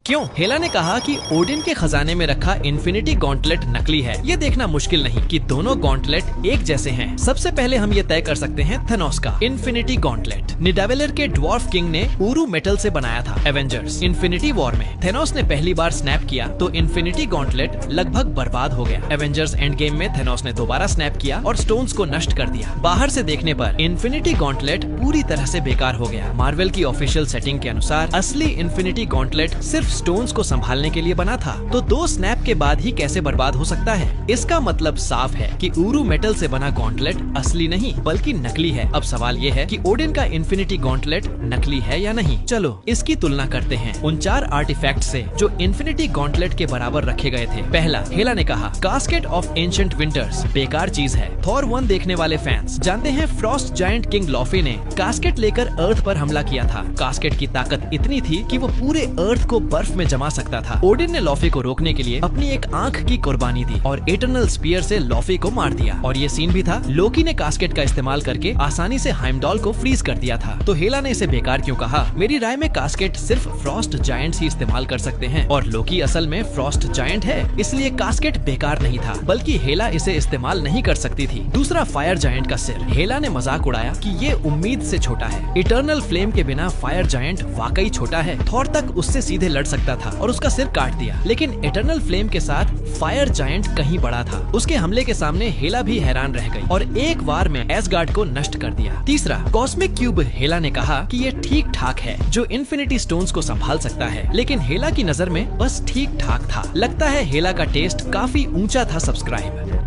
क्यों? हेला ने कहा कि ओडिन के खजाने में रखा इन्फिनिटी गॉन्टलेट नकली है। ये देखना मुश्किल नहीं कि दोनों गॉन्टलेट एक जैसे हैं। सबसे पहले हम ये तय कर सकते हैं थेनोस का इन्फिनिटी गॉन्टलेट निडावेलर के ड्वार्फ किंग ने ऊरू मेटल से बनाया था। एवेंजर्स इन्फिनिटी वॉर में थेनोस ने पहली बार स्नैप किया तो इन्फिनिटी गॉन्टलेट लगभग बर्बाद हो गया। एवेंजर्स एंड गेम में थेनोस ने दोबारा स्नैप किया और स्टोन्स को नष्ट कर दिया। बाहर से देखने पर इन्फिनिटी गॉन्टलेट पूरी तरह से बेकार हो गया। मार्वल की ऑफिशियल सेटिंग के अनुसार असली इन्फिनिटी गॉन्टलेट सिर्फ स्टोन्स को संभालने के लिए बना था, तो 2 स्नैप के बाद ही कैसे बर्बाद हो सकता है? इसका मतलब साफ है कि ऊरू मेटल से बना गॉन्टलेट असली नहीं बल्कि नकली है। अब सवाल ये है कि ओडिन का इन्फिनिटी गॉन्टलेट नकली है या नहीं। चलो इसकी तुलना करते हैं उन 4 आर्टिफैक्ट से जो इन्फिनिटी गॉन्टलेट के बराबर रखे गए थे। पहला, हेला ने कहा कास्केट ऑफ एंशिएंट विंटर्स बेकार चीज है। थॉर 1 देखने वाले फैंस जानते हैं फ्रॉस्ट जायंट किंग लॉफी ने कास्केट लेकर अर्थ पर हमला किया था। कास्केट की ताकत इतनी थी कि वो पूरे अर्थ को बर्फ में जमा सकता था। ओडिन ने लॉफी को रोकने के लिए अपनी एक आंख की कुर्बानी दी और इटरनल स्पीयर से लॉफी को मार दिया। और ये सीन भी था, लोकी ने कास्केट का इस्तेमाल करके आसानी से हाइमडॉल को फ्रीज कर दिया था। तो हेला ने इसे बेकार क्यों कहा? मेरी राय में कास्केट सिर्फ फ्रॉस्ट जायंट्स ही इस्तेमाल कर सकते हैं और लोकी असल में फ्रॉस्ट जायंट है, इसलिए कास्केट बेकार नहीं था, बल्कि हेला इसे इस्तेमाल नहीं कर सकती थी। दूसरा, फायर जायंट का सिर। हेला ने मजाक उड़ाया कि ये उम्मीद से छोटा है। इटर्नल फ्लेम के बिना फायर जायंट वाकई छोटा है। थॉर तक उससे सीधे लड़ सकता था और उसका सिर काट दिया, लेकिन इटर्नल फ्लेम के साथ फायर जायंट कहीं बड़ा था। उसके हमले के सामने हेला भी हैरान रह गई और एक वार में एसगार्ड को नष्ट कर दिया। तीसरा, कॉस्मिक क्यूब। हेला ने कहा कि ये ठीक ठाक है, जो इन्फिनिटी स्टोन्स को संभाल सकता है, लेकिन हेला की नजर में बस ठीक ठाक था। लगता है हेला का टेस्ट काफी ऊंचा था। सब्सक्राइब।